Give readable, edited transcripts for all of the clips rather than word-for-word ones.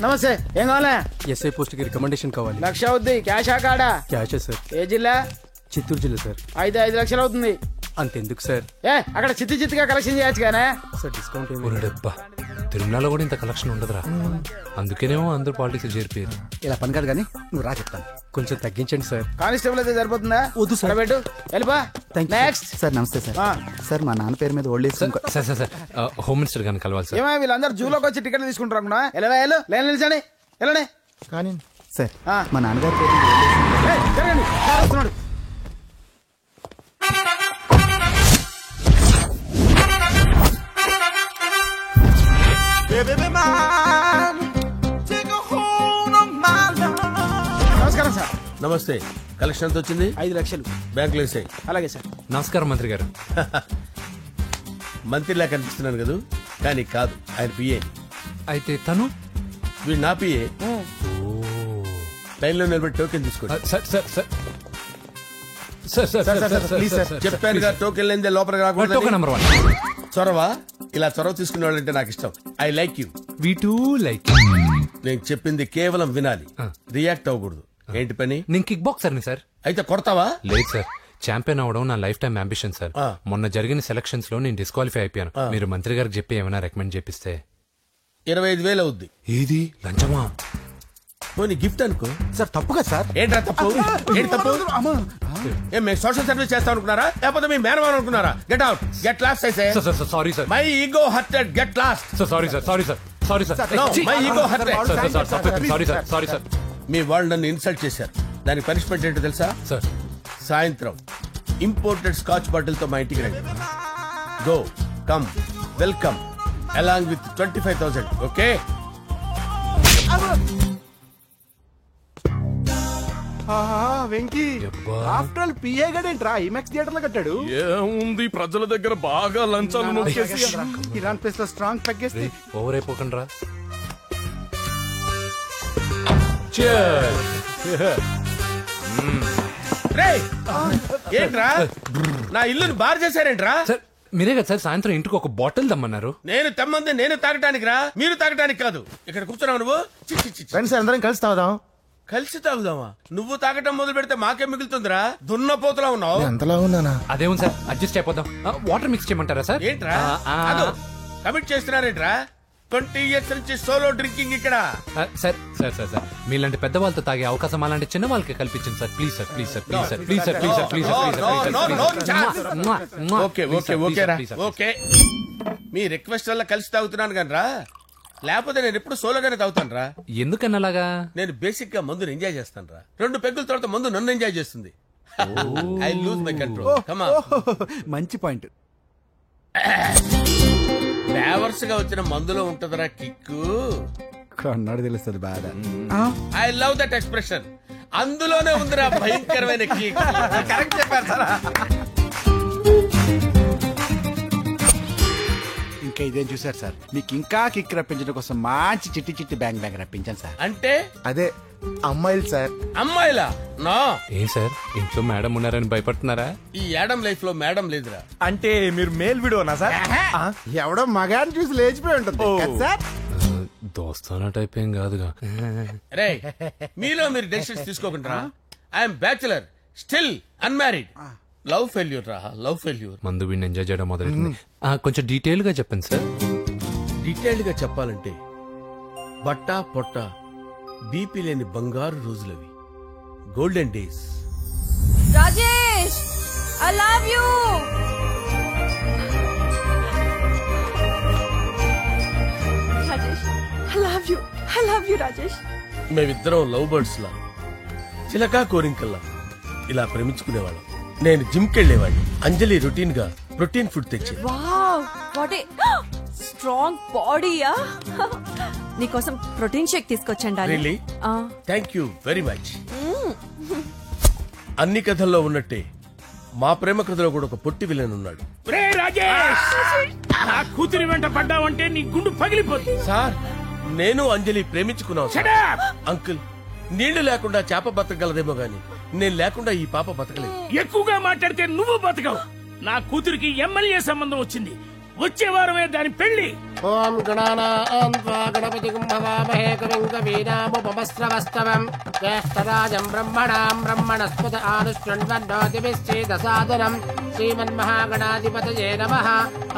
నమస్తే. ఏం కావాలా? ఎస్ఐ పోస్ట్ కి రికమెండేషన్ కావాలి. 1,00,000 అవుద్ది. క్యాషా కార్డా? క్యాషే సార్. ఏ జిల్లా? చిత్తూరు జిల్లా సార్. అయితే 5 లక్షలు అవుతుంది. అంతెందుకు సార్? అక్కడ చిత్తుగా కలెక్షన్ చేయొచ్చు కానీ సార్ డిస్కౌంట్ డబ్బా తిరుమలలో కూడా ఇంత కలెక్షన్ ఉండదురా. అందుకేనేమో అందరూ పాలిటిక్స్ చేరిపోయారు. ఇలా పని కాదు కానీ నువ్వు రా చెప్తాను. కొంచెం తగ్గించండి సార్. కానిస్టేబుల్ అయితే సరిపోతుందా? వద్దు సార్. పెట్టు వెళ్ళిపా. Next sir. నమస్తే సార్. సార్ మా నాన్న పేరు మీద old age sir sir sir home minister గారిని కలవాలి సార్. ఏమో వీళ్ళందరూ జూలోకి వచ్చి టికెట్లు తీసుకుంటారు అనుకున్నా. లైన్ నిలిచండి. వెళ్ళండి. కానీ సార్ మా నాన్నగారి పేరు మీద ఓల్డ్ ఏజ్. జరగండి. వస్తున్నాడు. నమస్కారం సార్. నమస్తే. కలెక్షన్ ఎంత వచ్చింది? 5 లక్షలు. బ్యాంకులో వేసాయి. అలాగే సార్. నమస్కారం మంత్రి గారు. మంత్రిలా కనిపిస్తున్నాను కదా, కానీ కాదు, ఆయన పిఏ. అయితే తను వీడు నా పిఏ. లైన్ లో నిలబడి టోకెన్ తీసుకోండి. సార్ సార్ సార్ చెప్పాను కదా, టోకెన్ లేదే లోపలికి రాకూడదు. Token number 1. చొరవ. ఇలా చొరవ తీసుకునే వాళ్ళంటే నాకు ఇష్టం. I like you. We two like. నేను చెప్పింది కేవలం వినాలి, రియాక్ట్ అవ్వకూడదు. ఏంటి పని? నేను కిక్ బాక్సర్ని సార్. అయితే కొడతావా? లేదు సార్, ఛాంపియన్ అవడం నా లైఫ్ టైం అంబిషన్ సార్. మొన్న జరిగిన సెలక్షన్స్ లో నేను డిస్క్వాలిఫై అయిపోయాను. మీరు మంత్రి గారికి చెప్పి ఏమైనా రికమెండ్ చేపిస్తే. 25,000 అవుద్ది. ఏది లంచమా? పోనీ గిఫ్ట్ అనుకో. సార్ తప్పుగా సార్. ఏంట్రా తప్పు? ఏంటి తప్పు? ఏం మేము సోషల్ సర్వీస్ చేస్తాం అనుకున్నారా, లేకపోతే మీ మేనమాన్ అనుకున్నారా? Get out, get lost. అయితే sorry sir, my ego hurted, get lost. Sorry sir, sorry sir, sorry sir, my ego hurted. Sorry sir, sorry sir. మీ వాళ్ళు నన్ను ఇన్సల్ట్ చేశారు. దానికి పనిష్మెంట్ ఏంటో తెలుసా? సార్ సాయంత్రం ఇంపోర్టెడ్ స్కాచ్ బాటిల్ తో మా ఇంటికి రండి. Go come welcome along with 25,000. Okay? Venky after all PA గడేంట్రా ఇమెక్స్ థియేటర్ లో కట్టాడు. ఏముంది, ప్రజల దగ్గర బాగా లంచాలు నొక్కేసి ఇరాన్ ప్లేస్ లో స్ట్రాంగ్ తగ్గేస్తే ఓవర్ అయిపోకండి రా. ఏంట్రా నా ఇల్లుని బార్ చేశారేంట్రా? సార్ మీరే కదా సార్ సాయంత్రం ఇంటికి ఒక బాటిల్ దమ్మన్నారు. నేను తెమ్మంది నేను తాగటానికి రా, మీరు తాగటానికి కాదు. ఇక్కడ కూర్చున్నావు నువ్వు. ఫ్రెండ్స్ అందరం కలిసి తాగుదాం. కలిసి తాగుదామా? నువ్వు తాగటం మొదలు పెడితే మాకే మిగులుతుందిరా. దున్నపోతులా ఉన్నావు. ఎంతలా ఉన్నానా? అదేమో సార్ అడ్జస్ట్ అయిపోదాం. వాటర్ మిక్స్ చేయమంటారా సార్? ఏంట్రా కమిట్ చేస్తున్నారేంట్రా? 20 years నుంచి సోలో డ్రింకింగ్ ఇక్కడ. సార్ సార్ సార్ సార్ మీలాంటి పెద్ద వాళ్ళతో తాగే అవకాశం అలాంటి చిన్న వాళ్ళకి కల్పించండి sir. Please sir, please sir, please sir, please sir, please sir, please sir. Okay okay okay రా, ఓకే. మీ రిక్వెస్ట్ వల్ల కలిసి తాగుతున్నాను కానీ రా, లేకపోతే నేను ఎప్పుడు సోలోగానే తాగుతాను రా. ఎందుకన్నా అలాగా? నేను బేసిక్ గా మందుని ఎంజాయ్ చేస్తాను రా. 2 పెగ్గుల తర్వాత మందు నన్ను ఎంజాయ్ చేస్తుంది. I lose my control. Come on. మంచి పాయింట్. ఫ్లేవర్స్ గా వచ్చిన మందులో ఉంటదరా కిక్కు. కన్నాడు తెలుస్తుంది బాధ. I love that expression. అందులోనే ఉందిరా భయంకరమైన కిక్. కరెక్ట్ చెప్పారు సార్. ఇంకా ఇదేం చూసారు సార్, మీకు ఇంకా కిక్ రప్పించడం కోసం మంచి చిట్టి చిట్టి బ్యాంగ్ బ్యాంగ్ రప్పించాను సార్. అంటే అదే అమ్మాయిలు సార్. అమ్మాయిలా? నా ఏం సార్ ఇంట్లో మేడం ఉన్నారని భయపడుతున్నారా? ఈ యాడమ్ లైఫ్ లో మేడం లేదురా. అంటే మీరు మేల్ వీడియోనా సార్? ఎవడో మగాన్ని చూసి లేచిపోయి ఉంటుంది సార్. దోస్తానా టైప్ ఏం కాదుగా. రే మీలో మీరు డెసిషన్స్ తీసుకోకుండా. I'm bachelor, still unmarried. Love failure రా, లవ్ ఫెయిల్యూర్. మందు వీడిని ఎంజాయ్ చేయడం మొదలైంది. కొంచెం డీటెయిల్ గా చెప్పండి సార్. డీటెయిల్డ్ గా చెప్పాలంటే బట్టా పొట్ట బీపీ లేని బంగారు రోజులవి, golden days. Rajesh, I love you. Rajesh, I love you, I love you Rajesh. మేమిద్దరం లవ్ బర్డ్స్ లా, చిలకా కోరింకల్లా ఇలా ప్రేమించుకునేవాళ్ళం. నేను జిమ్ కెళ్లేవాడిని. అంజలి రొటీన్ గా ప్రోటీన్ ఫుడ్ తెచ్చి. వావ్, వాట్ ఏ స్ట్రాంగ్ బాడీయా. నీకోసం ప్రోటీన్ షేక్ తీసుకొచ్చండి. Really? Thank you very much. అన్ని కథల్లో ఉన్నట్టే మా ప్రేమ కథలో కూడా ఒక పొట్టి విలన్ ఉన్నాడు. కూతురి వెంట పడ్డావంటే నీ గుండు పగిలిపోతుంది. సార్ నేను అంజలి ప్రేమించుకున్నాను. అంకుల్, నీళ్లు లేకుండా చేప బతకగలదేమో గాని నేను లేకుండా ఈ పాప బతకలేదు. ఎక్కువగా మాట్లాడితే నువ్వు బతకవు. నా కూతురికి ఎమ్మెల్యే సంబంధం వచ్చింది. వచ్చే వారమే దాని పెళ్లి. ఓం గణానాం త్వా గణపతిం భవామహే కవిం కవీనాముపమస్రవస్తవం జ్యేష్ఠరాజం బ్రహ్మణాం బ్రహ్మణస్పత ఆనుష్ఠ్వన్నోతిభిశ్చేదసాదనం శ్రీమన్మహాగణాధిపతయే నమః.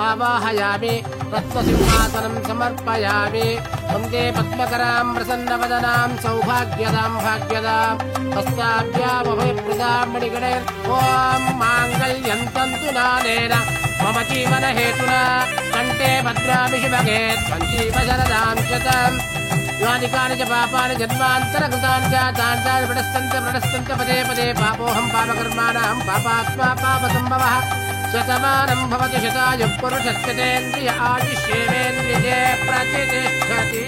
ఆవాహయామి తత్వసింహాసనం సమర్పయామి. వందే పద్మకరాం ప్రసన్నవదనాం సౌభాగ్యదాం భాగ్యదాం హస్తాభ్యామభయప్రదాం మణిగణే. ఓం మాంగళ్యం తంతు నానేన మమ జీవన హేతునా కంటే భద్రామి శుభగే సంజీవ శరదాం శతం. యాని కాని చ పాపాని జన్మాంతరకృతాని చ తాని తాని ప్రణశ్యంత పదే పదే పాపోహం పాపకర్మాణం పాపాత్మా పాపసంభవః. శతమానం భవతి శతాయుః పురుషస్యేంద్రియ ఆయుష్యేంద్రియే ప్రతిష్టతి.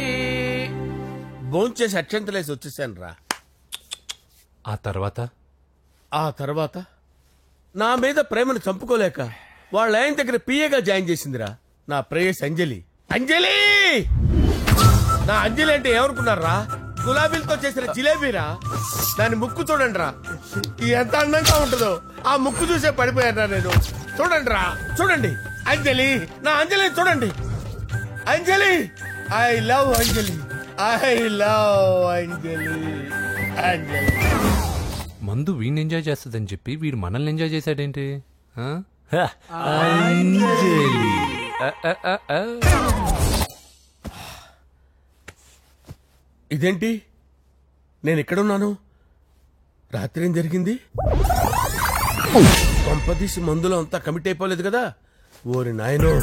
భోంచేసి అక్షంతలేసి వచ్చేసాను రా. ఆ తర్వాత నా మీద ప్రేమను చంపుకోలేక వాళ్ళ ఆయన దగ్గర పిఏగా జాయిన్ చేసిందిరా నా ప్రేయస్ అంజలి. అంజలి నా అంజలి అంటే ఏమనుకున్నారా? గులాబీలతో చేసిన జిలేబీరా. దాని ముక్కు చూడండి రా, ఎంత అందంగా ఉంటుందో. ఆ ముక్కు చూసే పడిపోయారా నేను. చూడండి రా, చూడండి అంజలి, నా అంజలి చూడండి. Anjali, I love Anjali, I love Anjali. Anjali మందు వీడిని ఎంజాయ్ చేస్తుందని చెప్పి వీడు మనల్ని ఎంజాయ్ చేశాడేంటి? ఆ? ఇదేంటి, నేను ఎక్కడున్నాను? రాత్రి ఏం జరిగింది? కొంపదీసి మందులో అంతా కమిట్ అయిపోలేదు కదా? ఓరి నాయనో.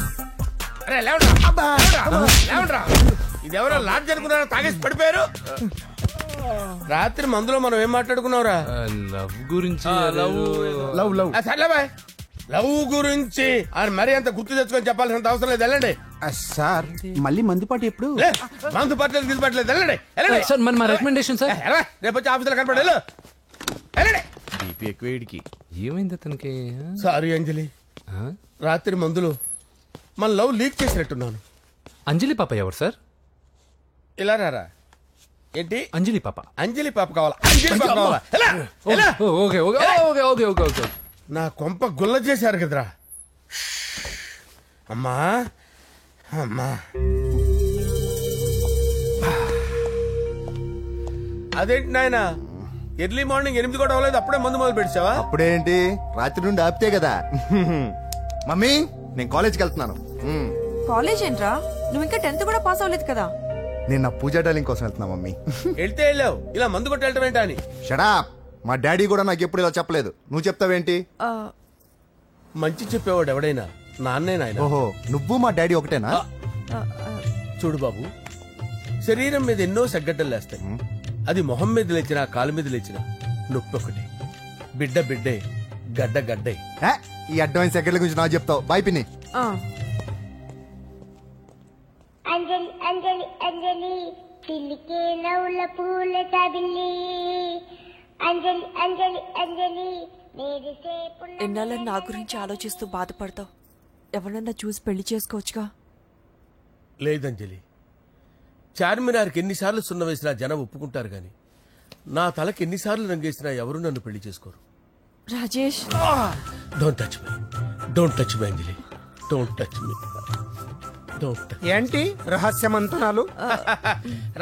అరే లేవండ్రా, లేవండ్రా. ఇదెవరో లాడ్జ్ అనుకున్నారా? తాగేసి పడిపోయారు. రాత్రి మందులో మనం ఏం మాట్లాడుకున్నావురా? లవ్ గురించి. సర్లే బాయ్, లవ్ గురించి అని మరీ అంత గుర్తు తెచ్చుకొని చెప్పాల్సినంత అవసరం లేదు. వెళ్ళండి సార్, మళ్ళీ మందుపాటి ఎప్పుడు? మందు పట్టలేదు గిల్లు పట్టలేదు. వెళ్ళండి వెళ్ళండి. సార్ మరి మా రికమెండేషన్ సార్. రేపు వచ్చి ఆఫీసులో కనపడి వెళ్ళు. వెళ్ళండి. ఏమైంది అతనికి? సారీ అంజలి, రాత్రి మందులో మన లవ్ లీక్ చేసినట్టున్నాను. అంజలి పాప ఎవరు సార్? ఇలా రారా. ఏంటి అంజలి పాప? అంజలి పాప కావాలా? అంజలి పాప కావాలా? ఎలా? ఎలా? Okay okay okay okay okay okay. నా కొంప గుల్ల చేశారు కదరా. అమ్మా అమ్మా, అదేంటి నాయన, ఎర్లీ మార్నింగ్ 8 కూడా అవ్వలేదు, అప్పుడే మందు మొదలు పెట్టావా? అప్పుడేంటి, రాత్రి నుండి ఆపితే కదా. మమ్మీ, నేను కాలేజ్కి వెళ్తున్నాను. కాలేజ్ ఏంట్రా, నువ్వు ఇంకా 10th కూడా పాస్ అవ్వలేదు కదా. నేను నా పూజా డాలింగ్ కోసం వెళ్తున్నా మమ్మీ. వెళ్తే వెళ్ళావు, ఇలా మందు కొట్టి వెళ్ళటం ఏంటా అని. షడా, మా డాడీ కూడా నాకు ఎప్పుడు ఇలా చెప్పలేదు. నువ్వు చెప్తావేంటి? మంచి చెప్పేవాడు ఎవడైనా నాన్నే నాయన. ఓహో, నువ్వు మా డాడీ ఒకటేనా? చూడు బాబు, శరీరం మీద ఎన్నో సగ్గడ్డలు లేస్తాయి. అది మొహం మీద లేచినా కాలు మీద లేచినా నొప్పి ఒకటి. బిడ్డ బిడ్డే, గడ్డ గడ్డే. ఈ అడ్వాన్స్ సెకండ్ల గురించి నాకు చెప్తావు. బాయ్ పిన్ని. అంజలి అంజలి అంజలి పిల్లికే నవ్వుల పూల తబిల్లి. అంజలి అంజలి అంజలి ఎన్నాళ్ళ నా గురించి ఆలోచిస్తూ బాధపడతావు. ఎవరన్నా చూసి పెళ్లి చేసుకోవచ్చుగా. లేదంజలి, చార్మినార్కి ఎన్నిసార్లు సున్న వేసినా జనం ఒప్పుకుంటారు గాని నా తలకి ఎన్నిసార్లు రంగేసినా ఎవరు నన్ను పెళ్లి చేసుకోరు. Rajesh, don't touch me, don't touch me Anjali, don't touch me. ఏంటి రహస్య మంత్రాలు?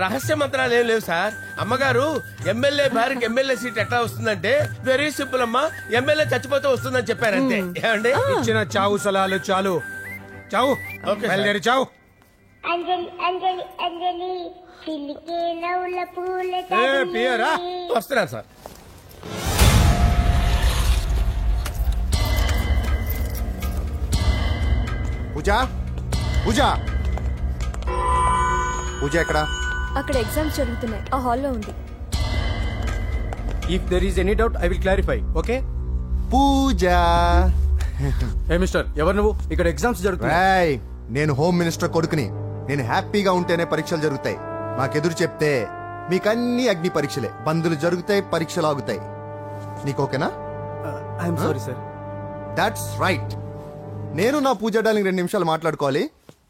రహస్య మంత్రాలు ఏం లేవు సార్. అమ్మగారు ఎమ్మెల్యే భార్యకి ఎమ్మెల్యే సీట్ ఎట్లా వస్తుందంటే వెరీ సింపుల్ అమ్మా, ఎమ్మెల్యే చచ్చిపోతే వస్తుందని చెప్పారంతే. ఏమండి, ఇచ్చిన చావు సలాలు చాలు. చావు, బయలుదేరి చావు. అంజలి అంజలి అంజలి పిల్లికే నవ్వుల పూల పియరా వస్తున్నాను సార్. పూజ, పూజ, పూజ ఎక్కడ? అక్కడ ఎగ్జామ్స్ జరుగుతున్నాయి, ఆ హాల్లో ఉంది. If there is any doubt I will clarify. Okay Pooja. ఏ మిస్టర్, ఎవరు నువ్వు? ఇక్కడ ఎగ్జామ్స్ జరుగుతున్నాయి. నేను హోమ్ మినిస్టర్ కొడుకుని. నేను హ్యాపీగా ఉంటేనే పరీక్షలు జరుగుతాయి. నాకెదురు చెప్తే మీకన్నీ అగ్ని పరీక్షలే. బందులు జరుగుతాయి, పరీక్షలు ఆగుతాయి. నీకు ఓకేనా? I'm sorry sir. That's right. నేను నా పూజ డార్లింగ్ 2 నిమిషాలు మాట్లాడుకోవాలి.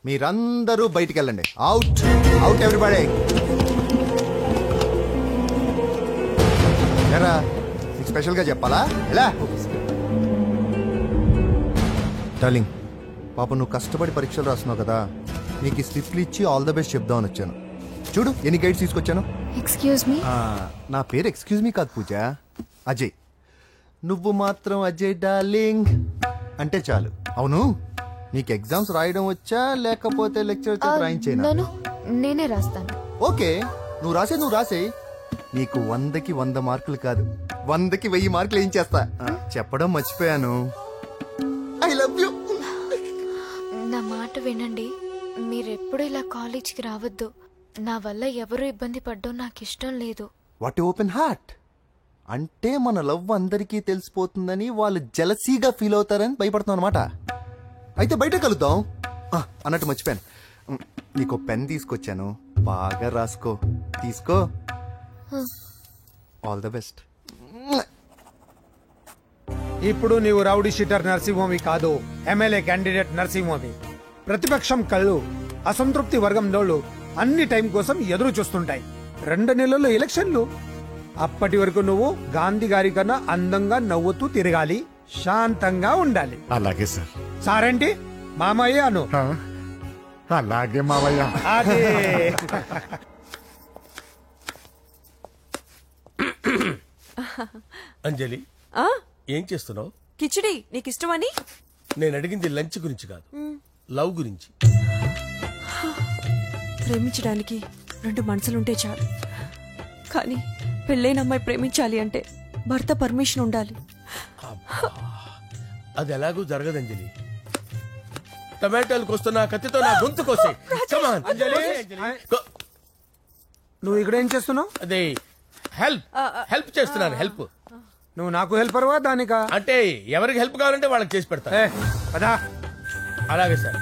మీరందరూ బయటికి వెళ్ళండి. Out, out everybody. ఎరా, నీకు స్పెషల్ గా చెప్పాలా? ఎలా డార్లింగ్, పాప నువ్వు కష్టపడి పరీక్షలు రాస్తున్నావు కదా, నీకు ఈ స్లిప్లు ఇచ్చి ఆల్ ద బెస్ట్ చెప్దామని వచ్చాను. చూడు ఎన్ని గైడ్స్ తీసుకొచ్చాను. Excuse me. నా పేరు ఎక్స్క్యూజ్ మీ కాదు పూజ, అజయ్. నువ్వు మాత్రం అజయ్ డార్లింగ్ అంటే చాలు. అవును, నీకు ఎగ్జామ్స్ రాయడం వచ్చా లేకపోతే లెక్చర్ రాయించేనా? నేనే రాస్తాను. ఓకే, నువ్వు రాసే నీకు 100కి 100 మార్కులు కాదు, 100కి 1000 మార్కులు ఏం చేస్తా. చెప్పడం మర్చిపోయాను, ఐ లవ్ యూ. నా మాట వినండి, మీరెప్పుడు ఇలా కాలేజ్కి రావద్దు. నా వల్ల ఎవరు ఇబ్బంది పడ్డం నాకు ఇష్టం లేదు. వాట్ ఓపెన్ హార్ట్ అంటే మన లవ్ అందరికీ తెలిసిపోతుందని వాళ్ళు జలసీగా ఫీల్ అవుతారని భయపడుతున్నాం అనమాట. అయితే బయట కలుద్దాం. అన్నట్టు మర్చిపోయాను, నీకు పెన్ తీసుకొచ్చాను, బాగా రాసుకో. తీసుకో. All the best. ఇప్పుడు నీవు రౌడీ షీటర్ నరసింహమి కాదు, ఎమ్మెల్యే క్యాండిడేట్ నరసింహమి. ప్రతిపక్షం కళ్ళు అసంతృప్తి వర్గంలోళ్ళు అన్ని టైం కోసం ఎదురు చూస్తుంటాయి. 2 నెలల్లో ఎలక్షన్లు. అప్పటి వరకు నువ్వు గాంధీ గారి కన్నా అందంగా నవ్వుతూ తిరగాలి, శాంతంగా ఉండాలి. అలాగే సార్. సారేంటి మామయ్య అను. అలాగే మావయ్య. అదే. అంజలి, ఏం చేస్తున్నావు? కిచిడి నీకు ఇష్టమని. నేను అడిగింది లంచ్ గురించి కాదు, లవ్ గురించి. ప్రేమించడానికి 2 మనసులుంటే చాలు, కానీ పెళ్ళైన అమ్మాయి ప్రేమించాలి అంటే భర్త పర్మిషన్ ఉండాలి. అది ఎలాగూ జరగదు అంజలి. టమాటాలకు వస్తున్న కత్తితో నా గొంతు కోసే. అంజలి, నువ్వు ఇక్కడ ఏం చేస్తున్నావు? అదే హెల్ప్ చేస్తున్నాను. హెల్ప్. నువ్వు నాకు హెల్పర్వా దానికా? అంటే ఎవరికి హెల్ప్ కావాలంటే వాళ్ళకి చేసి పెడతా. పదా. అలాగే సార్.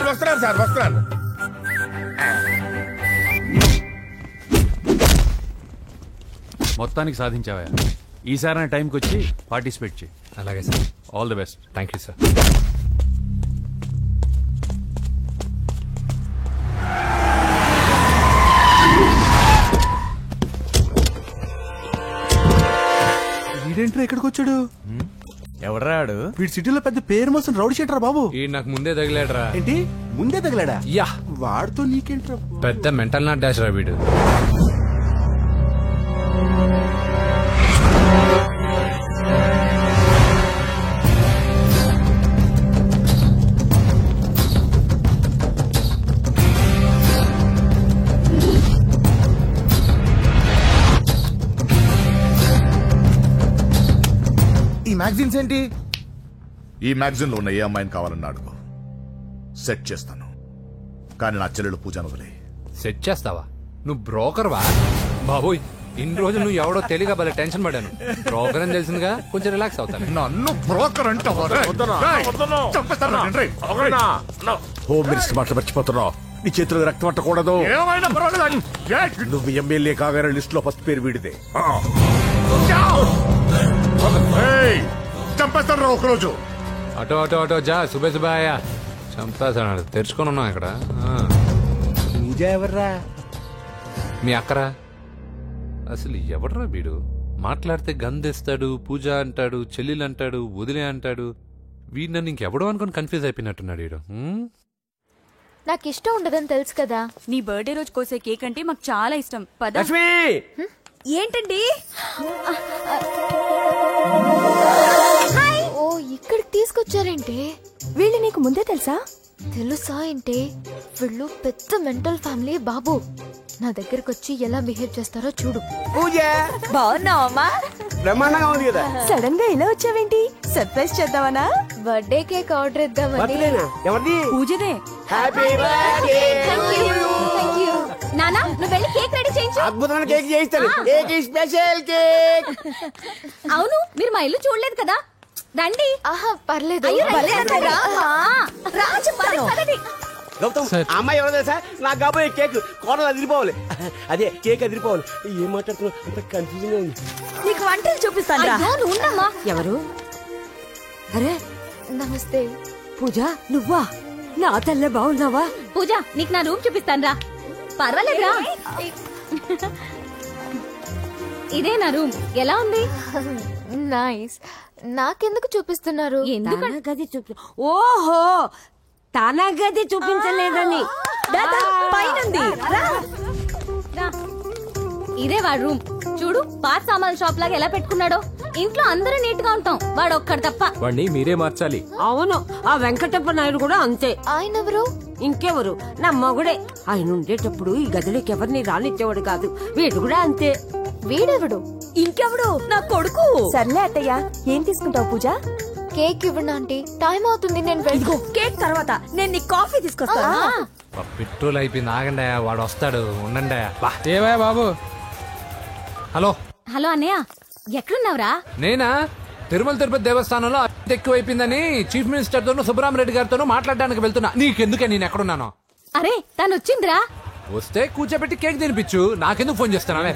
వస్తున్నాను సార్, వస్తున్నాను. మొత్తానికి సాధించావా? ఈసారి టైంకి వచ్చి పార్టిసిపేట్ చేయి. అలాగే sir. All the best. Thank you sir. వీడేంట్రా ఇక్కడికి వచ్చాడు? ఎవడ్రాడు? వీడి సిటీలో పెద్ద పేరు మోసం రౌడీ షీటర్ బాబు. ఈ నాకు ముందే తగిలాడరా. ఏంటి ముందే తగిలాడా? యా, వాడితో నీకేంట్రా? పెద్ద మెంటల్ నాట్ డాష్ రా వీడు. ఈ మ్యాగజైన్స్ ఏంటి? ఈ మ్యాగజైన్ లో ఉన్న ఏ అమ్మాయిని కావాలని అడుగు, సెట్ చేస్తాను. కానీ నా చెల్లెలు పూజను వదిలే. సెట్ చేస్తావా? నువ్వు బ్రోకర్ వా? బాబోయ్, ఇన్ని రోజులు నువ్వు ఎవడో తెలియక భలే టెన్షన్ పడ్డాను. బ్రోకర్ అని తెలిసిందిగా కొంచెం రిలాక్స్ అవుతాను. నన్ను బ్రోకర్ అంటే హోమ్ మినిస్టర్ మాటలు మర్చిపోతున్నావు. నీ చేతిలో రక్తం పట్టకూడదు. ఏమైనా పర్వాలేదు. నువ్వు ఎమ్మెల్యే కాగానే లిస్ట్ లో ఫస్ట్ పేరు వీడిదే. చంపేస్తాను రా ఒకరోజు. అటో అటో అటో జా. సుబే సుబాయా చంపేస్తాడు. తెరుచుకొని ఉన్నాం ఇక్కడ. పూజ ఎవర్రా? మీ అక్కరా? అసలు ఎవడరా వీడు? మాట్లాడితే గంధేస్తాడు, పూజ అంటాడు, చెల్లెలు అంటాడు, వదిలే అంటాడు. వీడు నన్ను ఇంకెవడో అనుకుని కన్ఫ్యూజ్ అయిపోయినట్టున్నాడు వీడు. నాకు ఇష్టం ఉండదని తెలుసు కదా. నీ బర్త్డే రోజు కోసే కేక్ అంటే మాకు చాలా ఇష్టం. పద. ఏంటండి? ఓ, ఇక్కడికి తీసుకొచ్చారేంటి? వీళ్ళు నీకు ముందే తెలుసా? తెలుసా ఏంటి? వీళ్ళు పెద్ద మెంటల్ ఫ్యామిలీ బాబు. నా దగ్గరకు వచ్చి ఎలా బిహేవ్ చేస్తారో చూడు. పూజ, బాగున్నావమ్మా? బ్రహ్మాండంగా ఉంది కదా. సడన్ గా ఇలా వచ్చావేంటి? సర్ప్రైజ్ చేద్దామనా? బర్త్డే కేక్ ఆర్డర్ ఇద్దామని. ఎవరిది? పూజదే. Happy birthday. నానా, నువ్వు వెళ్ళి కేక్ రెడీ చేయించు. అద్భుతమైన కేక్ చేయిస్తాను. Cake special cake. అవును, మీరు మా ఇల్లు చూడలేదు కదా. రండి. ఆహా, పర్లేదు. గౌతమ్, అమ్మాయి ఎవరో తెలుసా? నాకు కాబోయే కేక్ కోడలు అదిరిపోవాలి. అదే కేక్ అదిరిపోవాలి. ఏం మాట్లాడుతున్నావు? అంత కన్ఫ్యూజన్ గా ఉంది. నీకు వంటలు చూపిస్తాను. ఎవరు? అరే నమస్తే. పూజ, నువ్వా? నా తల్లే బాగున్నావా? పూజ, నీకు నా రూమ్ చూపిస్తాను రా. పర్వాలేదురా. ఇదే నా రూమ్. ఎలా ఉంది? నైస్. నాకెందుకు చూపిస్తున్నారు? గది ఓహో తన గది చూపించలేదని పైనుంది. ఇదే వాడు రూమ్. చూడు పాత సామాన్ షాప్ లాగా ఎలా పెట్టుకున్నాడో. ఇంట్లో అందరూ నీట్ గా ఉంటాం, వాడు ఒక్కడు తప్ప. వాడిని మీరే మార్చాలి. అవును, ఆ వెంకటప్ప నాయుడు కూడా అంతే. ఆయన ఎవరు? ఇంకెవరు, నా మగుడే. ఆయన ఉండేటప్పుడు ఈ గదిలోకి ఎవరిని రానిచ్చేవాడు కాదు. వీడు కూడా అంతే. వీడెవడు? ఇంకెవడు? నా కొడుకు. సర్లే అత్తయ్య, ఏం తీసుకుంటావు పూజ? కేక్ ఇవ్వండి ఆంటీ, టైం అవుతుంది. నేను ఇదిగో కేక్ తర్వాత నేను నీకు కాఫీ తీసుకొస్తాను. పెట్రోల్ అయిపోయింది, ఆగండి, వాడు వస్తాడు, ఉండండి. ఏవా బాబు? హలో హలో అన్నయ్య, ఎక్కడున్నావురా? నేనా తిరుమల తిరుపతి దేవస్థానంలో ఎక్కువైపోయిందని చీఫ్ మినిస్టర్ తోనూ సుబ్బరామరెడ్డి గారితోనూ మాట్లాడడానికి వెళ్తున్నా. నీకెందుకే నేను ఎక్కడున్నాను? అరే తను వచ్చిందిరా. వస్తే కూర్చోబెట్టి కేక్ తినిపించు, నాకెందుకు ఫోన్ చేస్తున్నావే?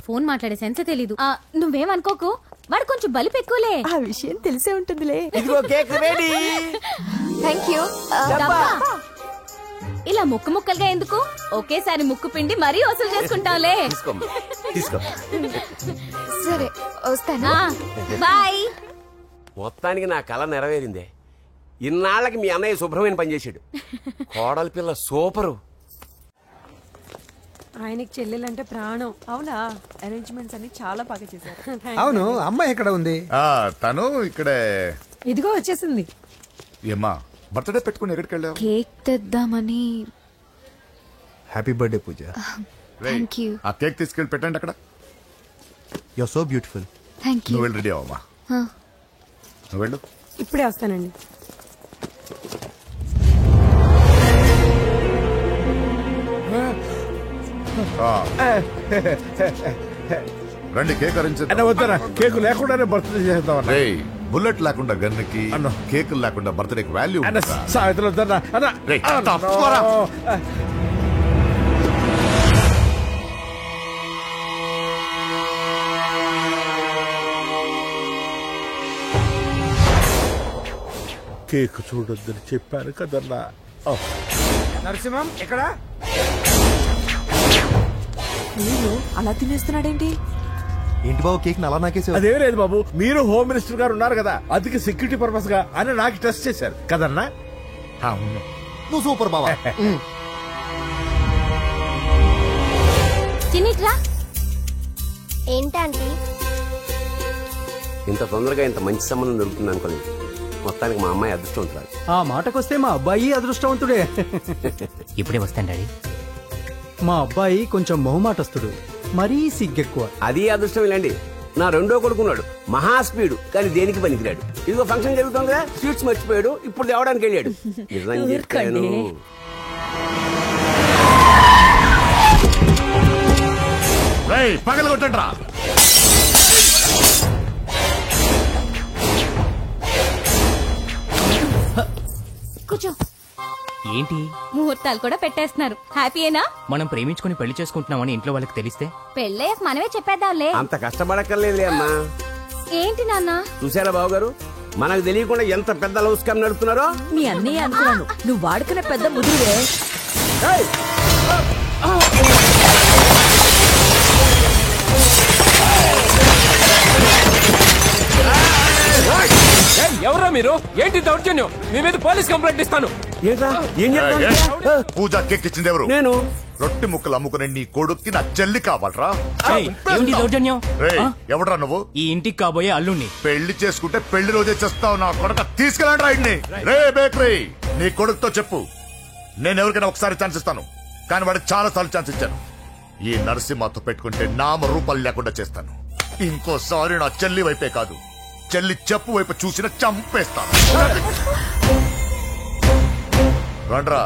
ఫోన్ మాట్లాడే సెన్స్ తెలీదు. నువ్వేమనుకోకు, వాడు కొంచెం బలిపు ఎక్కువలే. ఆ విషయం తెలిసే ఉంటుందిలే. ఇదిగో కేక్ రెడీ. Thank you. ఇలా ముక్కు ముక్కలుగా ఎందుకు, ఒకేసారి ముక్కు పిండి మరీ వసూలు చేసుకుంటావులే. సరే వస్తానా? బాయ్. మొత్తానికి నా కళ నెరవేరిందే. ఇన్నాళ్ళకి మీ అన్నయ్య శుభ్రమైన పనిచేశాడు. కోడలి పిల్ల సూపరు. ఆయనకి చెల్లెలంటే ప్రాణం. అవునా, అరేంజ్మెంట్స్ అన్ని చాలా బాగా చేశారు. అవును, అమ్మాయి ఎక్కడ ఉంది? తను ఇక్కడే. ఇదిగో వచ్చేసింది. ఏమ్మా బర్త్డే పెట్టుకుని ఎక్కడికి వెళ్ళావు? కేక్ తెద్దామని. Happy birthday Pooja. Thank you. ఆ కేక్ తీసుకెళ్ళి పెట్టండి అక్కడ. You are so beautiful. Thank you. నువ్వు వెళ్ళి రెడీ అవమ్మా. నువ్వు వెళ్ళు. ఇప్పుడే వస్తానండి. రండి, కేక్ అరేంజ్ వద్దరా, కేక్ లేకుండానే బర్త్డే చేద్దాం. బుల్లెట్ లేకుండా గన్నుకి, కేక్ లేకుండా బర్త్డేకి వాల్యూ. సాయంత్రం వద్దన్నా అన్న. కేక్ చూడొద్దని చెప్పాను కదన్నా. నరసింహం ఎక్కడ? అలా తినేస్తున్నాడేంటి? ఏంటి బాబు కేక్ అలా నాకేసావు? అదే లేదు బాబు, మీరు హోమ్ మినిస్టర్ గారు ఉన్నారు కదా, అందుకే సెక్యూరిటీ పర్పస్ గా అని నాకు టెస్ట్ చేశారు కదన్నా. నువ్వు సూపర్ బాబా. చిన్నిట్రా. ఏంటంటే ఇంత తొందరగా ఇంత మంచి సంబంధం దొరుకుతుంది అనుకోలేదు. మొత్తానికి మా అమ్మాయి అదృష్టవంతురాలు. ఆ మాటకొస్తే మా అబ్బాయి అదృష్టవంతుడే. ఇప్పుడే వస్తాను డాడీ. మా అబ్బాయి కొంచెం మొహమాటస్తుడు, మరీ సిగ్గెక్కువ. అది అదృష్టం ఇలాండి. నా రెండో కొడుకున్నాడు, మహా స్పీడు, కానీ దేనికి పనికిరాడు. ఇదిగో ఫంక్షన్ జరుగుతుంది కదా, స్వీట్స్ మర్చిపోయాడు, ఇప్పుడు తేవడానికి వెళ్ళాడు. నిజం చెప్పాను. పగల కొట్టండి. కూర్చో. ఏంటి ముహూర్తాలు కూడా పెట్టేస్తున్నారు. హ్యాపీయేనా? మనం ప్రేమించుకుని పెళ్లి చేసుకుంటున్నామని ఇంట్లో వాళ్ళకి తెలిస్తే పెళ్ళయ్యాక మనమే చెప్పేద్దాంలే. అంత కష్టపడక్కర్లేదులే అమ్మా. ఏంటి నాన్న? చూసారా బాబు గారు, మనకు తెలియకుండా ఎంత పెద్ద లవ్ స్కామ్ నడుపుతున్నారో. మీ అన్నయ్య అనుకున్నాను, నువ్వు వాడుకునే పెద్ద ముదురువే. ఎవరా మీరు? ఏంటి దౌర్జన్యం? మీ మీద పోలీస్ కంప్లైంట్ ఇస్తాను. పూజ కేక్ ఇచ్చింది ఎవరు? నేను. రొట్టె ముక్కలు అమ్ముకునే నీ కొడుక్కి నా చెల్లి కావాలరా? ఏంటి దౌర్జన్యం? ఎవడరా నువ్వు? ఈ ఇంటికి కాబోయే అల్లుణ్ణి. పెళ్లి చేసుకుంటే పెళ్లి రోజే చేస్తావు నా కొడుక. తీసుకెళ్ళండి రాయిడ్ని. రే బేకరీ, నీ కొడుకుతో చెప్పు, నేను ఎవరికైనా ఒకసారి ఛాన్స్ ఇస్తాను, కానీ వాడికి చాలా సార్లు ఛాన్స్ ఇచ్చాను. ఈ నరసింహతో పెట్టుకుంటే నామ రూపాలు లేకుండా చేస్తాను. ఇంకోసారి నా చెల్లి వైపే కాదు, చెల్లి చెప్పు వైపు చూసిన చంపేస్తాను. రండ్రా.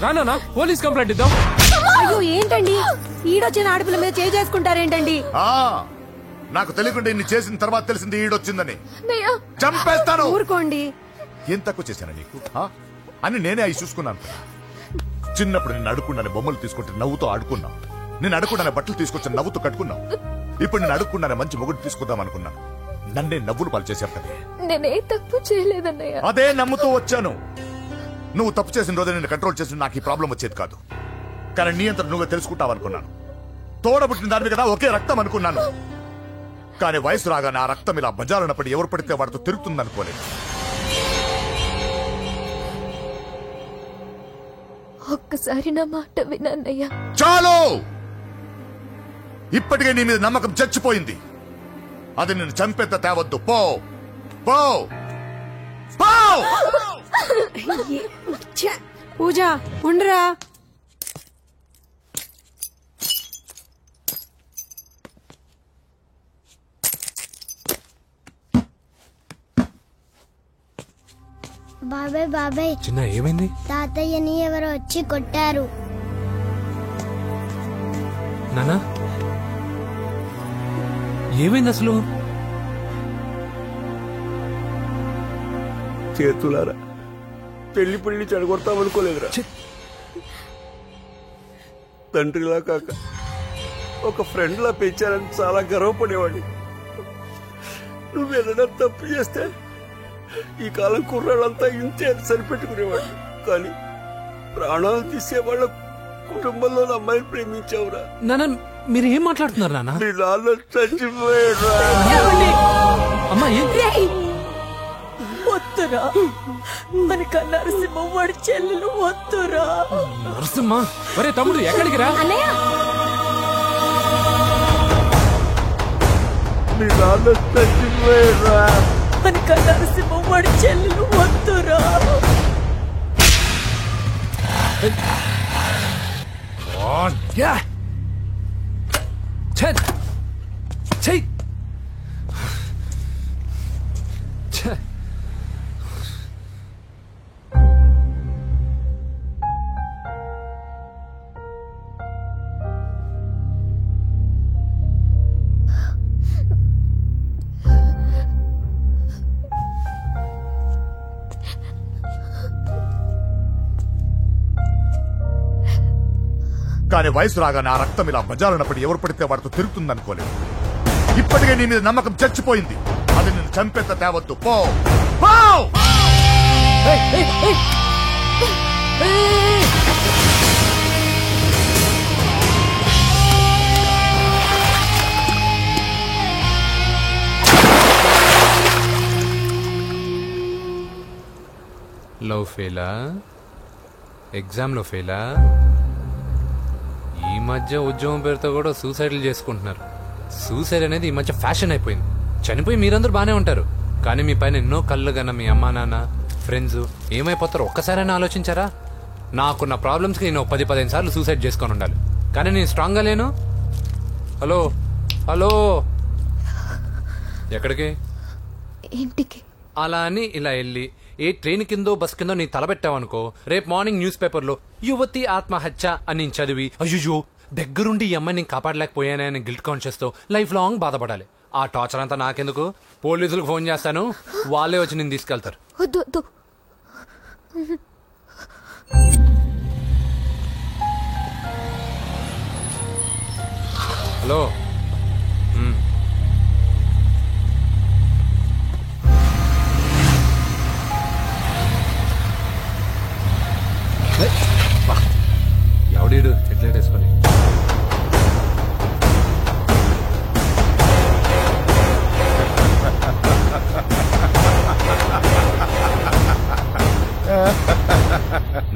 నాన్న పోలీస్ కంప్లైంట్ ఇద్దాం. అయ్యో ఏంటండి, ఈడొచ్చిన ఆడపిల్ల మీద చేయి చేసుకుంటారేంటండి? నాకు తెలియకుండా ఇన్ని చేసిన తర్వాత తెలిసింది ఈడొచ్చిందని. చంపేస్తాను. ఊరుకోండి. ఏం తక్కువ చేశాను నీకు అని నేనే అవి చూసుకున్నాను. చిన్నప్పుడు నేను అడుక్కున్నాను బొమ్మలు తీసుకుంటే నవ్వుతో ఆడుకున్నావు. నేను అడుక్కున్నాను బట్టలు తీసుకొచ్చి నవ్వుతో కట్టుకున్నావు. ఇప్పుడు నేను అడుక్కున్నాను మంచి మొగుడు తీసుకుందాం అనుకున్నాను. నన్నే నవ్వులు పాలు చేశారు కదే. నేనే తప్పు చేయలేదన్నయ్య. అదే నమ్ముతూ వచ్చాను. నువ్వు తప్పు చేసిన రోజు నేను కంట్రోల్ చేసిన నాకు ఈ ప్రాబ్లం వచ్చేది కాదు. కానీ నీ అంతా నువ్వే తెలుసుకుంటావనుకున్నాను. తోడబుట్టిన దాని కదా ఒకే రక్తం అనుకున్నాను. కానీ వయసు రాగానే ఆ రక్తం ఇలా బజారునప్పుడు ఎవరు పడితే వాడితో తిరుగుతుంది అనుకోలేదు. ఒక్కసారి నా మాట వినన్నయ్యా. చాలు, ఇప్పటికే నీ మీద నమ్మకం చచ్చిపోయింది. అది నిన్ను చంపేంత తేవద్దు. పో పో పో. పూజ ఉండరా. బాబాయ్ బాబాయ్, చిన్న ఏమైంది? తాతయ్యని ఎవరో వచ్చి కొట్టారు. నానా ఏమైంది అసలు? చేతులారా పెళ్లి పెళ్లి చెడగొడతామనుకోలేదురా. తండ్రిలా కాక ఒక ఫ్రెండ్ లా పెంచారని చాలా గర్వపడేవాడిని. నువ్వేదైనా తప్పు చేస్తే ఈ కాలం కుర్రాళ్ళంతా ఇంతే సరిపెట్టుకునేవాడు. కానీ ప్రాణాలు తీసేవాళ్ళ కుటుంబంలో అమ్మాయిని ప్రేమించావురా. నాన్న మీరు ఏం మాట్లాడుతున్నారు నాన్న? నీ నాన్న చచ్చిపోయాడు. అమ్మా వద్దురా, మనక నరసింహ వాడి చెల్లెలు వద్దురా. నరసింహ ఒరే తమ్ముడు ఎక్కడికి రా. నీ నాన్న చచ్చిపోయాడు. మనక నరసింహ వాడి చెల్లెలు వద్దురా. కానీ వయసు రాగానే ఆ రక్తం ఇలా బజారునప్పుడు ఎవరు పడితే వాడితో తిరుగుతుంది అనుకోలేదు. ఇప్పటికే నీ మీద నమ్మకం చచ్చిపోయింది. అది నిన్ను చంపేంత తేవద్దు. పో పో. లవ్ ఫెయిలా? ఎగ్జామ్లో ఫెయిలా? ఈ మధ్య ఉద్యోగం పేరుతో కూడా సూసైడ్లు చేసుకుంటున్నారు. సూసైడ్ అనేది ఈ మధ్య ఫ్యాషన్ అయిపోయింది. చనిపోయి మీరందరూ బాగానే ఉంటారు, కానీ మీ పైన ఎన్నో కళ్ళు కన్నా మీ అమ్మా నాన్న ఫ్రెండ్స్ ఏమైపోతారో ఒక్కసారైనా ఆలోచించారా? నాకున్న ప్రాబ్లమ్స్కి నేను 10-15 సార్లు సూసైడ్ చేసుకొని ఉండాలి, కానీ నేను స్ట్రాంగ్గా లేను. హలో హలో, ఎక్కడికి? ఇంటికి. అలా అని ఇలా వెళ్ళి ఏ ట్రైన్ కిందో బస్ కిందో నీ తలబెట్టావనుకో, రేపు మార్నింగ్ న్యూస్ పేపర్లో యువతి ఆత్మహత్య అని నేను చదివి అయ్యో దగ్గరుండి ఈ అమ్మాయిని నేను కాపాడలేకపోయానే అని గిల్ట్ కాన్షియస్ తో లైఫ్ లాంగ్ బాధపడాలి. ఆ టార్చర్ అంతా నాకెందుకు? పోలీసులకు ఫోన్ చేస్తాను, వాళ్ళే వచ్చి నేను తీసుకెళ్తారు. వద్దు వద్దు. హలో, ఎవడీడు హెడ్లైట్ వేసుకొని?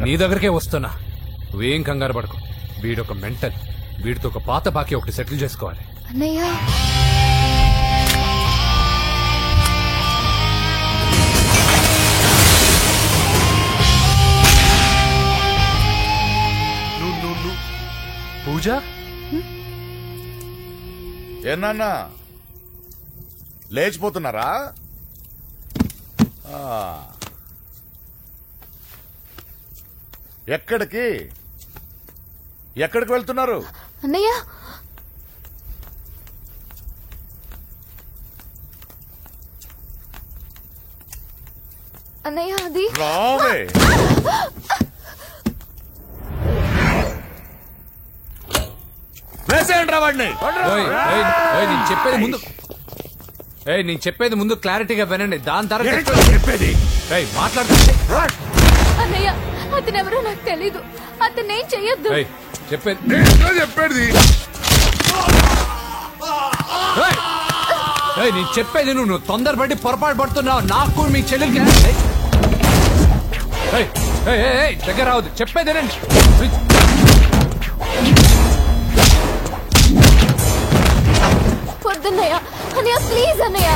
నీ దగ్గరికే వస్తున్నా, నువ్వేం కంగారు పడకు. వీడొక మెంటల్, వీడితో ఒక పాత బాకీ ఒకటి సెటిల్ చేసుకోవాలి. అన్నయ్య పూజ ఏనా లేచిపోతున్నారా? ఎక్కడికి ఎక్కడికి వెళ్తున్నారు? అన్నయ్య అన్నయ్య అది రావే. నేను చెప్పేది ముందు క్లారిటీగా వినండి, దాని తర్వాత చెప్పేది మాట్లాడుతుంది. అన్నయ్య అతనెవరో నాకు తెలీదు. అతనేం చెయ్యొద్దు. చెప్పేది నేను చెప్పేది నువ్వు తొందరపడి పొరపాటు పడుతున్నావు. నాకు మీ చెల్లెలకి దగ్గర రావద్దు. చెప్పేదేనండి. పొద్దున్నయ్య అన్నయ్య, ప్లీజ్ అన్నయ్య.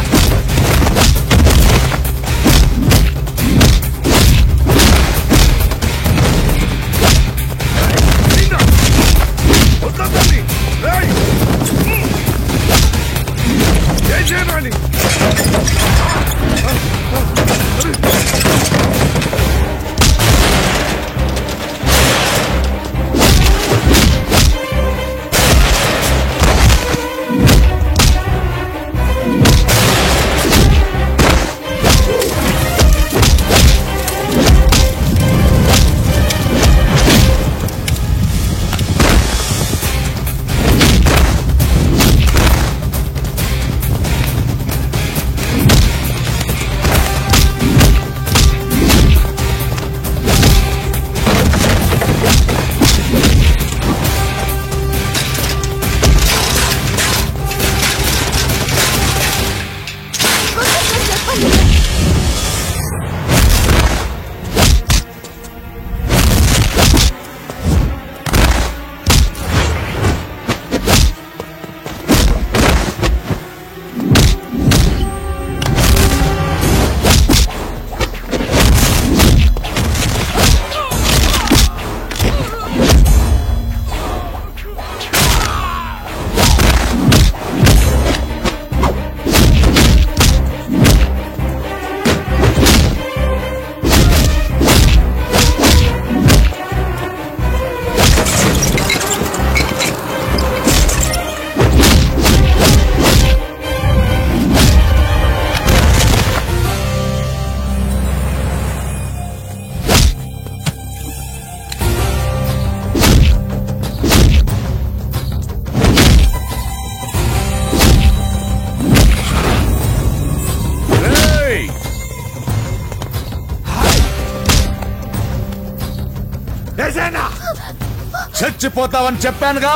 చచ్చిపోతావని చెప్పానుగా,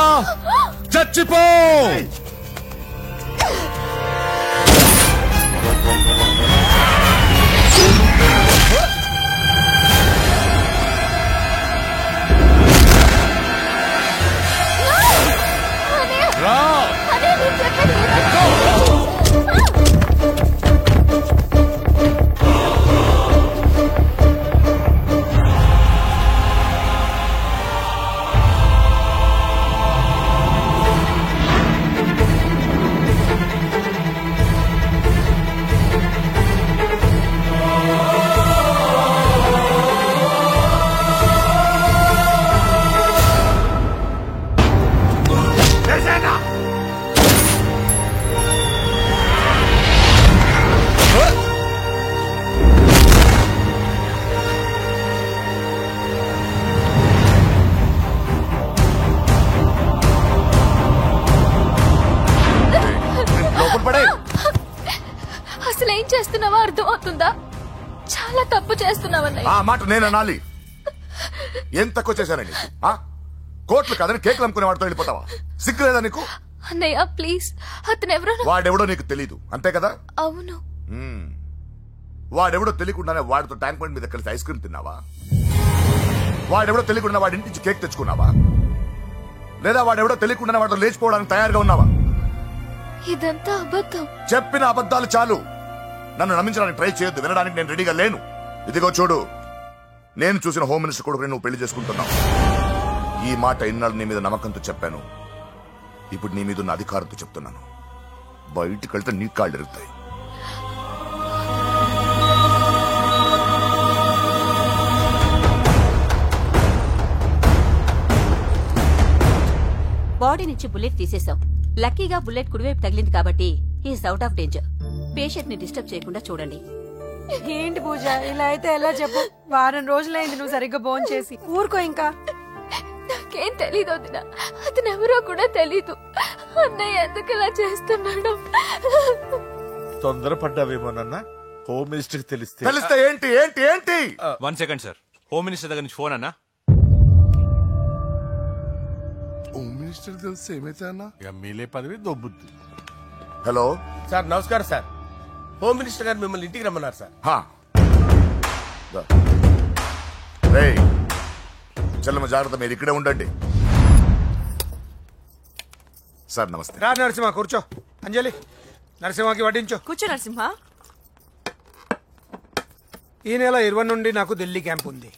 చచ్చిపో. అసలు ఏం చేస్తున్నావో అర్థం అవుతుందా? చాలా తప్పు చేస్తున్నావన్నయ్య. ఆ మాట నేను అనాలి? ఏం తక్కువ చేశానండి? కోట్లు కాదని కేకులు అమ్ముకునే వాడితో వెళ్ళిపోతావా? సిగ్గులేదా నీకు? అన్నయ్య ప్లీజ్, అతనెవరో వాడెవడో నీకు తెలీదు అంతే కదా? అవును. వాడెవడో తెలియకుండానే వాడితో ట్యాంక్ బండ్ మీద కలిసి ఐస్ క్రీమ్ తిన్నావా? వాడెవడో తెలియకుండా వాడి ఇంటి నుంచి కేక్ తెచ్చుకున్నావా? లేదా వాడెవడో తెలియకుండానే వాడితో లేచిపోవడానికి తయారుగా ఉన్నావా? ఇదంతా అబద్ధం. చెప్పిన అబద్ధాలు చాలు. నన్ను నమ్మించడానికి ట్రై చేయొద్దు. వినడానికి నేను రెడీగా లేను. ఇదిగో చూడు, నేను చూసిన హోమ్ మినిస్టర్ కొడుకుని నువ్వు పెళ్లి చేసుకుంటున్నావు. ఈ మాట ఇన్నాళ్ళు నీ మీద నమ్మకంతో చెప్పాను. ఇప్పుడు నీ మీద ఉన్న అధికారంతో చెప్తున్నాను. బయటికి వెళ్తే నీ కాళ్ళు ఎరుగుతాయి. బాడీ నుంచి బుల్లెట్ తీసేశాం. లక్కీగా బుల్లెట్ కుడివైపు తగిలింది కాబట్టి is out of danger. Patient ని డిస్టర్బ్ చేయకుండా చూడండి. ఏంటి పూజ, ఇలా అయితే ఎలా చెప్పు? వారం రోజులైంది నువ్వు సరిగ్గా భోజనం చేసి. ఊరుకో ఇంకా. నాకేం తెలీదు వదినా, అతను ఎవరో కూడా తెలీదు. అన్నయ్య ఎందుకు ఇలా చేస్తున్నాడు? తొందరపడ్డావేమోనన్నా. హోమ్ మినిస్టర్ తెలిస్తే ఏంటి ఏంటి ఏంటి? 1 సెకండ్ సార్. హోమ్ మినిస్టర్ దగ్గర నుంచి ఫోన్ అన్నా. హోమ్ మినిస్టర్ తెలిసి ఏమైతే అన్న ఎమ్మెల్యే పదవి దొబ్బుద్ది. హలో సార్ నమస్కారం సార్. హోమ్ మినిస్టర్ గారు మిమ్మల్ని ఇంటికి రమ్మన్నారు సార్. చెల్లమ్మ జాగ్రత్త, మీరు ఇక్కడే ఉండండి. సార్ నమస్తే. రా నరసింహ కూర్చో. అంజలి నరసింహకి వడ్డించో. కూర్చో నరసింహ. ఈ నెల 20 నుండి నాకు ఢిల్లీ క్యాంప్ ఉంది.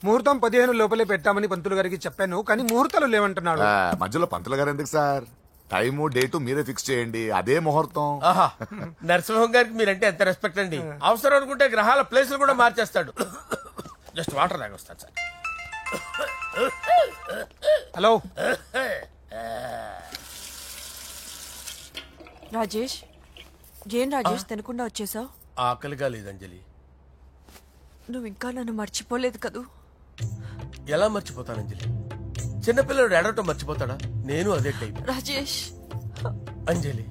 ముహూర్తం 15 లోపలే పెట్టామని పంతులు గారికి చెప్పాను, కానీ ముహూర్తాలు లేవంటున్నాడు. మధ్యలో పంతులు గారు ఎందుకు సార్? టైము డేటు మీరే ఫిక్స్ చేయండి, అదే ముహూర్తం. నరసింహం గారికి మీరంటే ఎంత రెస్పెక్ట్ అండి. అవసరం అనుకుంటే గ్రహాల ప్లేసులు కూడా మార్చేస్తాడు. జస్ట్ వాటర్ తాగొస్తాను సార్. హలో రాజేష్, ఏం రాజేష్ తినకుండా వచ్చేసావు? ఆకలిగా లేదు అంజలి. నువ్వు ఇంకా నన్ను మర్చిపోలేదు కదూ? ఎలా మర్చిపోతాను అంజలి? చిన్నపిల్లడు ఏడవటం మర్చిపోతాడా? నేను అదే టైప్. రాజేష్ అంజలి,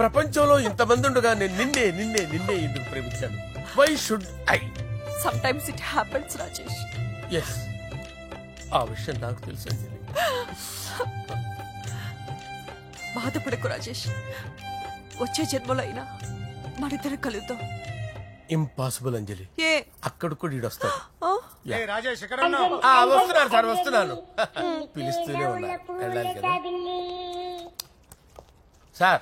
ప్రపంచంలో ఇంతమంది ఉండగా నేను నిన్నే నిన్నే నిన్నే ఎందుకు ప్రేమించాను? Why should I? Sometimes it happens Rajesh. Yes, ఆ విషయం నాకు తెలుసు అంజలి. బాధపడకు రాజేష్, వచ్చే జన్మలో అయినా మనిద్దరం కలుద్దాం. ఇంపాసిబుల్ అంజలి. ఏ అక్కడ కూడా ఈడొస్తాడు. రాజేష్ వస్తున్నాను సార్, వస్తున్నాను. పిలుస్తూనే ఉన్నారు, వెళ్ళాలి కదా సార్.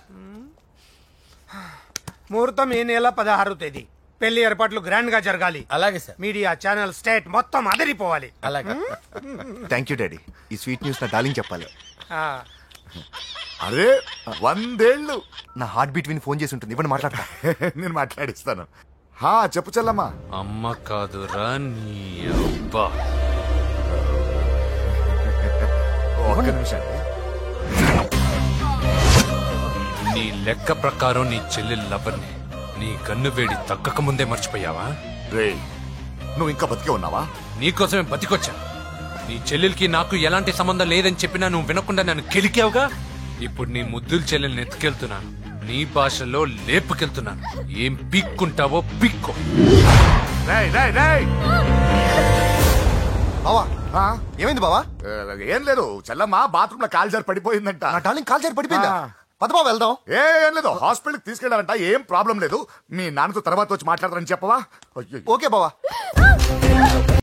ముహూర్తం ఈ నెల 16వ తేదీ. పెళ్లి ఏర్పాట్లు గ్రాండ్ గా జరగాలి. అలాగే సార్. మీడియా ఛానల్ స్టేట్ మొత్తం అదిరిపోవాలి. అలాగే. Thank you daddy. ఈ స్వీట్ న్యూస్ నా డార్లింగ్ చెప్పాలి. అరే 100 ఏళ్ళు. నా హార్ట్ బీట్ విని ఫోన్ చేసి ఉంటుంది. ఇప్పుడు మాట్లాడతా. నేను మాట్లాడిస్తాను. చెప్పు చెల్లమ్మా. అమ్మ కాదురా నీ అబ్బా. ఒక్క నిమిషం. నీ లెక్క ప్రకారం నీ చెల్లెలు లవర్ని నీ కన్ను వేడి తగ్గక ముందే మర్చిపోయావా? రే, నువ్వు ఇంకా బతికే ఉన్నావా? నీకోసమే బతికొచ్చా. నీ చెల్లెలకి నాకు ఎలాంటి సంబంధం లేదని చెప్పినా నువ్వు వినకుండా నన్ను కెలికావుగా. ఇప్పుడు నీ ముద్దుల చెల్లెల్ని ఎత్తుకెళ్తున్నాను, నీ భాషలో లేపుకెళ్తున్నాను. ఏం పీక్కుంటావో పీక్కో. బావా ఏమైంది బావా? ఏం లేదు, చెల్లమ్మ బాత్రూమ్ లో కాలు జారి పడిపోయిందంట. నా డార్లింగ్ కాల్ చేరి పడిపోయిందా? పద బావ వెళ్దాం. ఏం లేదు, హాస్పిటల్కి తీసుకెళ్ళారంట. ఏం ప్రాబ్లం లేదు. మీ నాన్నతో తర్వాత వచ్చి మాట్లాడతారని చెప్పవా? ఓకే బావా.